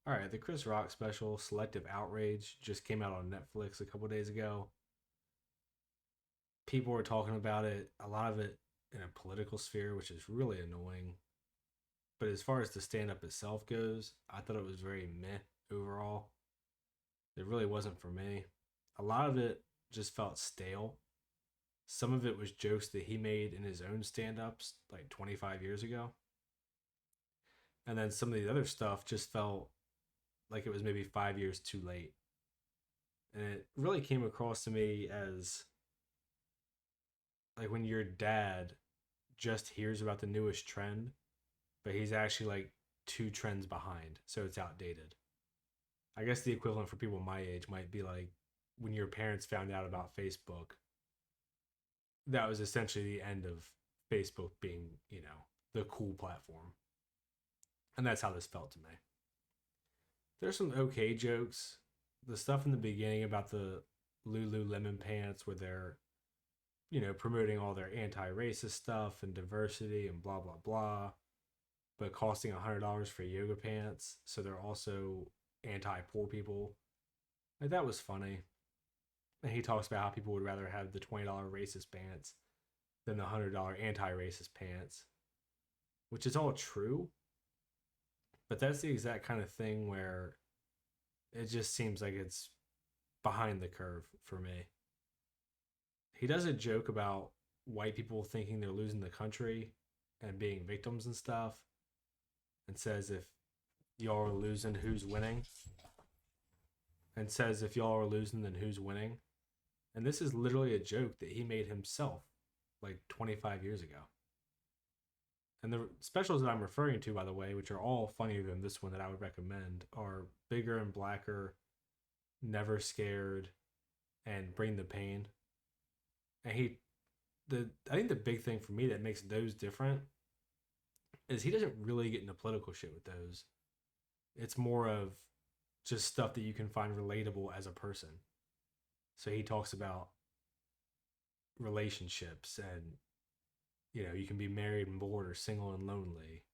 All right, the Chris Rock special, Selective Outrage, just came out on Netflix a couple days ago. People were talking about it, a lot of it in a political sphere, which is really annoying. But as far as the stand up itself goes, I thought it was very meh overall. It really wasn't for me. A lot of it just felt stale. Some of it was jokes that he made in his own stand ups like 25 years ago. And then some of the other stuff just felt like it was maybe 5 years too late. And it really came across to me as like when your dad just hears about the newest trend, but he's actually like two trends behind, so it's outdated. I guess the equivalent for people my age might be like when your parents found out about Facebook, that was essentially the end of Facebook being, the cool platform. And that's how this felt to me. There's some okay jokes. The stuff in the beginning about the Lululemon pants where they're, promoting all their anti-racist stuff and diversity and blah blah blah, but costing $100 for yoga pants, so they're also anti-poor people. Like that was funny. And he talks about how people would rather have the $20 racist pants than the $100 anti-racist pants, which is all true. But that's the exact kind of thing where it just seems like it's behind the curve for me. He does a joke about white people thinking they're losing the country and being victims and stuff, and says if y'all are losing, who's winning? And says if y'all are losing, then who's winning? And this is literally a joke that he made himself like 25 years ago. And the specials that I'm referring to, by the way, which are all funnier than this one that I would recommend, are Bigger and Blacker, Never Scared, and Bring the Pain. And I think the big thing for me that makes those different is he doesn't really get into political shit with those. It's more of just stuff that you can find relatable as a person. So he talks about relationships and, you can be married and bored or single and lonely.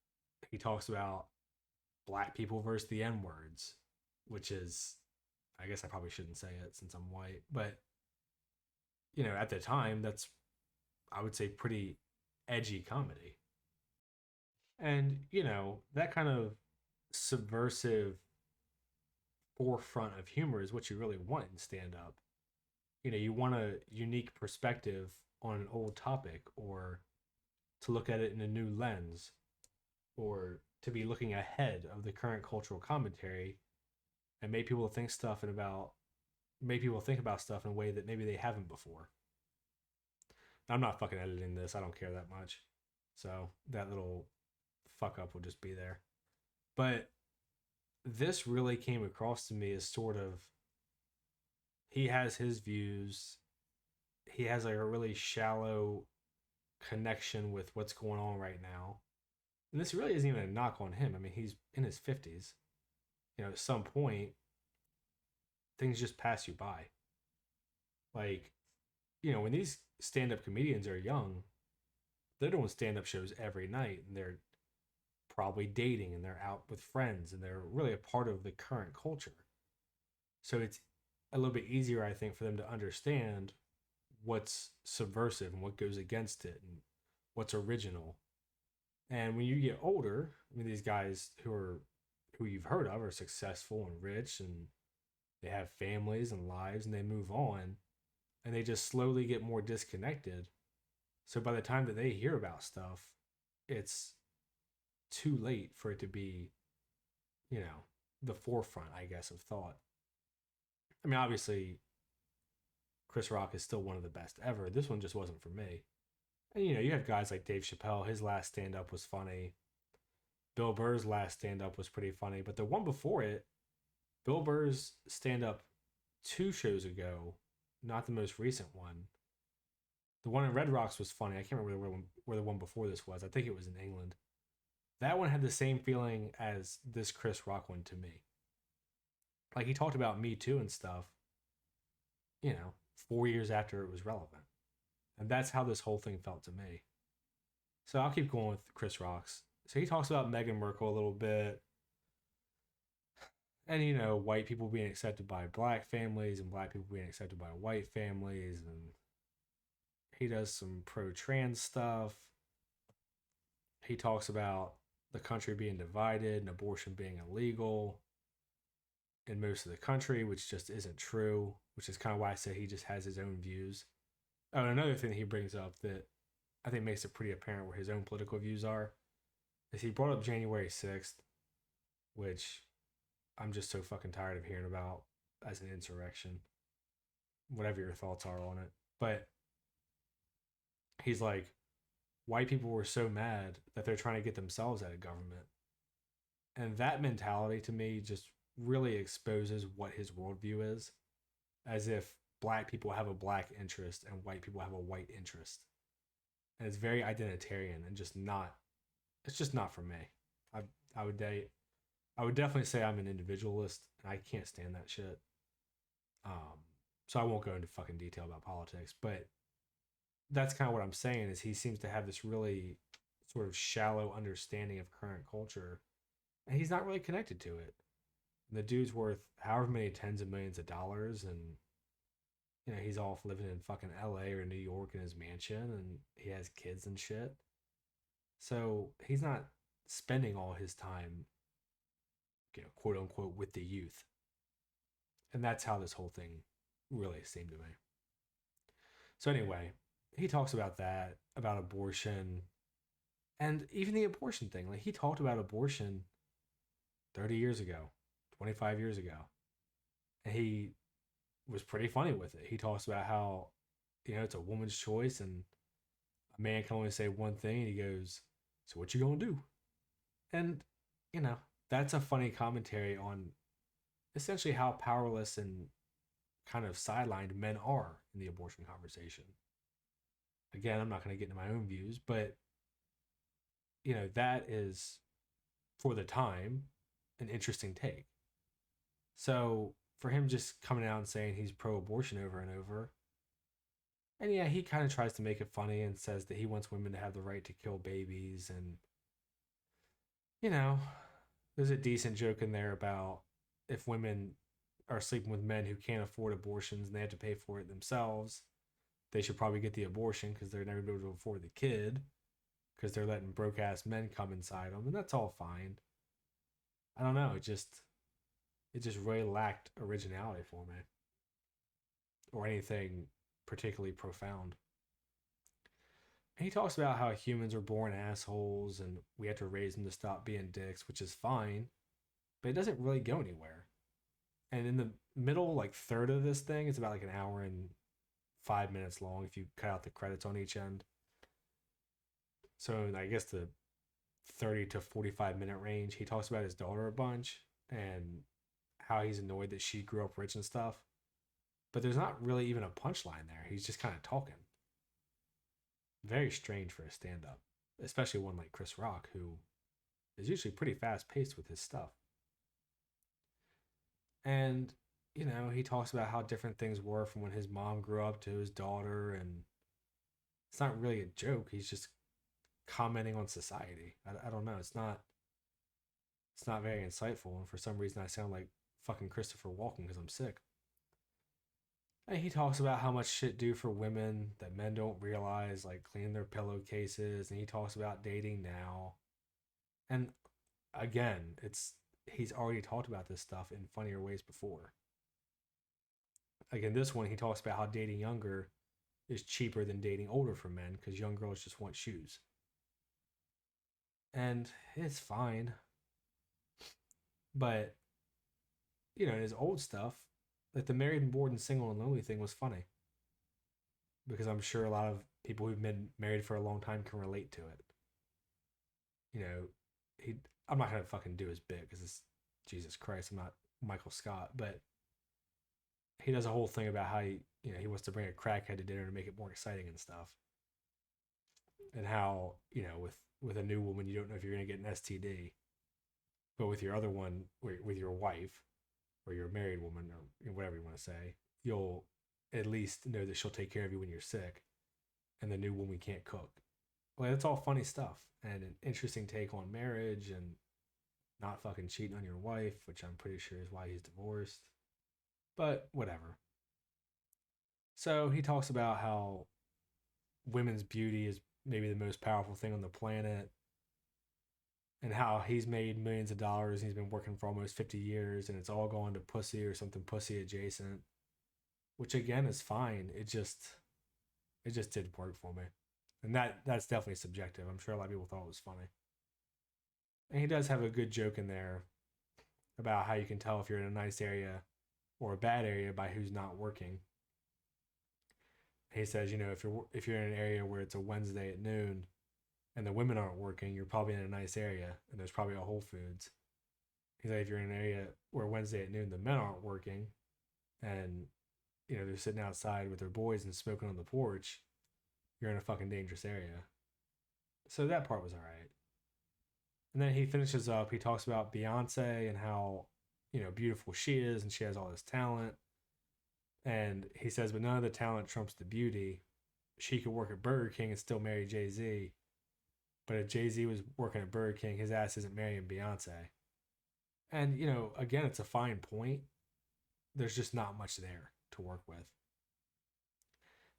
He talks about black people versus the N words, which is, I guess I probably shouldn't say it since I'm white, but, at the time, that's, I would say, pretty edgy comedy. And, that kind of subversive forefront of humor is what you really want in stand up. You want a unique perspective on an old topic, or to look at it in a new lens, or to be looking ahead of the current cultural commentary and make people think about stuff in a way that maybe they haven't before. I'm not fucking editing this. I don't care that much. So that little fuck up will just be there. But this really came across to me as sort of he has his views. He has like a really shallow connection with what's going on right now. And this really isn't even a knock on him. I mean, he's in his 50s. At some point, things just pass you by. Like, when these stand up comedians are young, they're doing stand up shows every night and they're probably dating and they're out with friends and they're really a part of the current culture. So it's a little bit easier, I think, for them to understand what's subversive and what goes against it and what's original. And when you get older, I mean, these guys who you've heard of are successful and rich and they have families and lives and they move on and they just slowly get more disconnected. So by the time that they hear about stuff, it's too late for it to be, you know, the forefront, I guess, of thought. I mean, obviously, Chris Rock is still one of the best ever. This one just wasn't for me. And you have guys like Dave Chappelle. His last stand up was funny. Bill Burr's last stand up was pretty funny. But the one before it, Bill Burr's stand up 2 shows ago, not the most recent one. The one in Red Rocks was funny. I can't remember where the one before this was. I think it was in England. That one had the same feeling as this Chris Rock one to me. Like he talked about Me Too and stuff, 4 years after it was relevant. And that's how this whole thing felt to me. So I'll keep going with Chris Rock's. So he talks about Meghan Markle a little bit. And white people being accepted by black families and black people being accepted by white families, and he does some pro trans stuff. He talks about the country being divided and abortion being illegal in most of the country, which just isn't true, which is kind of why I say he just has his own views. Oh, and another thing that he brings up that I think makes it pretty apparent where his own political views are is he brought up January 6th, which I'm just so fucking tired of hearing about as an insurrection. Whatever your thoughts are on it. But he's like, white people were so mad that they're trying to get themselves out of government. And that mentality to me just really exposes what his worldview is, as if black people have a black interest and white people have a white interest. And it's very identitarian and just not, it's just not for me. I, I would date, I would definitely say I'm an individualist and I can't stand that shit. So I won't go into fucking detail about politics, but that's kind of what I'm saying is he seems to have this really sort of shallow understanding of current culture and he's not really connected to it. The dude's worth however many tens of millions of dollars, and he's off living in fucking LA or New York in his mansion, and he has kids and shit. So he's not spending all his time, quote unquote, with the youth. And that's how this whole thing really seemed to me. So anyway, he talks about that, about abortion, and even the abortion thing. Like he talked about abortion 30 years ago, 25 years ago. And he was pretty funny with it. He talks about how, it's a woman's choice and a man can only say one thing. And he goes, so what you gonna do? And, that's a funny commentary on essentially how powerless and kind of sidelined men are in the abortion conversation. Again, I'm not going to get into my own views, but, that is, for the time, an interesting take. So for him just coming out and saying he's pro-abortion over and over, and yeah, he kind of tries to make it funny and says that he wants women to have the right to kill babies, and you know, there's a decent joke in there about if women are sleeping with men who can't afford abortions and they have to pay for it themselves, they should probably get the abortion because they're never able to afford the kid because they're letting broke ass men come inside them, and that's all fine. I don't know. It just really lacked originality for me or anything particularly profound. And he talks about how humans are born assholes and we have to raise them to stop being dicks, which is fine, but it doesn't really go anywhere. And in the middle, like third of this thing, it's about like an hour and 5 minutes long if you cut out the credits on each end. So I guess the 30 to 45-minute range, he talks about his daughter a bunch and how he's annoyed that she grew up rich and stuff. But there's not really even a punchline there. He's just kind of talking. Very strange for a stand up, especially one like Chris Rock, who is usually pretty fast paced with his stuff. And, he talks about how different things were from when his mom grew up to his daughter. And it's not really a joke. He's just commenting on society. I don't know. It's not very insightful. And for some reason, I sound like fucking Christopher Walken because I'm sick. And he talks about how much shit do for women that men don't realize, like cleaning their pillowcases. And he talks about dating now. And again, he's already talked about this stuff in funnier ways before. Again, this one, he talks about how dating younger is cheaper than dating older for men because young girls just want shoes. And it's fine. But, in his old stuff, like the married and bored and single and lonely thing was funny. Because I'm sure a lot of people who've been married for a long time can relate to it. I'm not gonna fucking do his bit because it's Jesus Christ, I'm not Michael Scott, but he does a whole thing about how he wants to bring a crackhead to dinner to make it more exciting and stuff. And how, with a new woman you don't know if you're gonna get an STD. But with your other one, with your wife, or your married woman, or whatever you want to say, you'll at least know that she'll take care of you when you're sick, and the new woman can't cook. Well, it's all funny stuff and an interesting take on marriage, and not fucking cheating on your wife, which I'm pretty sure is why he's divorced. But whatever. So he talks about how women's beauty is maybe the most powerful thing on the planet, and how he's made millions of dollars. He's been working for almost 50 years, and it's all going to pussy or something pussy adjacent, which again is fine. It just didn't work for me, and that's definitely subjective. I'm sure a lot of people thought it was funny, and he does have a good joke in there about how you can tell if you're in a nice area or a bad area by who's not working. He says, if you're in an area where it's a Wednesday at noon and the women aren't working, you're probably in a nice area and there's probably a Whole Foods. He's like, if you're in an area where Wednesday at noon the men aren't working and they're sitting outside with their boys and smoking on the porch, you're in a fucking dangerous area. So that part was all right. And then he finishes up. He talks about Beyonce and how beautiful she is and she has all this talent. And he says, but none of the talent trumps the beauty. She could work at Burger King and still marry Jay-Z. But if Jay-Z was working at Burger King, his ass isn't marrying Beyonce. And, again, it's a fine point. There's just not much there to work with.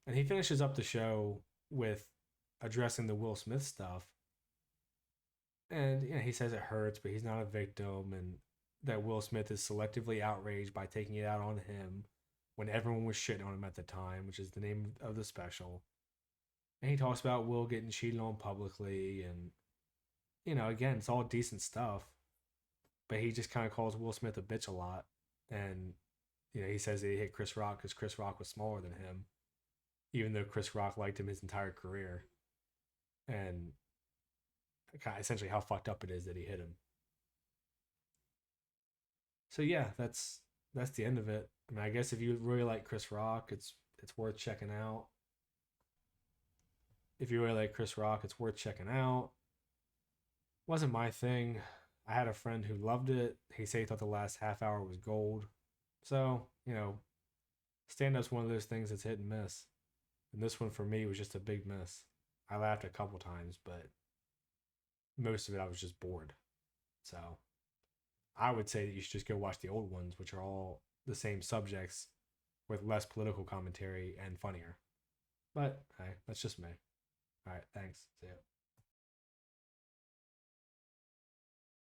And he finishes up the show with addressing the Will Smith stuff. And he says it hurts, but he's not a victim, and that Will Smith is selectively outraged by taking it out on him when everyone was shitting on him at the time, which is the name of the special. And he talks about Will getting cheated on publicly, and again, it's all decent stuff, but he just kind of calls Will Smith a bitch a lot. And he says that he hit Chris Rock because Chris Rock was smaller than him, even though Chris Rock liked him his entire career. And essentially how fucked up it is that he hit him. So yeah, that's the end of it. I mean, I guess if you really like Chris Rock, it's worth checking out. If you really like Chris Rock, it's worth checking out. Wasn't my thing. I had a friend who loved it. He said he thought the last half hour was gold. So, stand-up's one of those things that's hit and miss. And this one for me was just a big miss. I laughed a couple times, but most of it I was just bored. So I would say that you should just go watch the old ones, which are all the same subjects with less political commentary and funnier. But hey, that's just me. All right, thanks. See ya.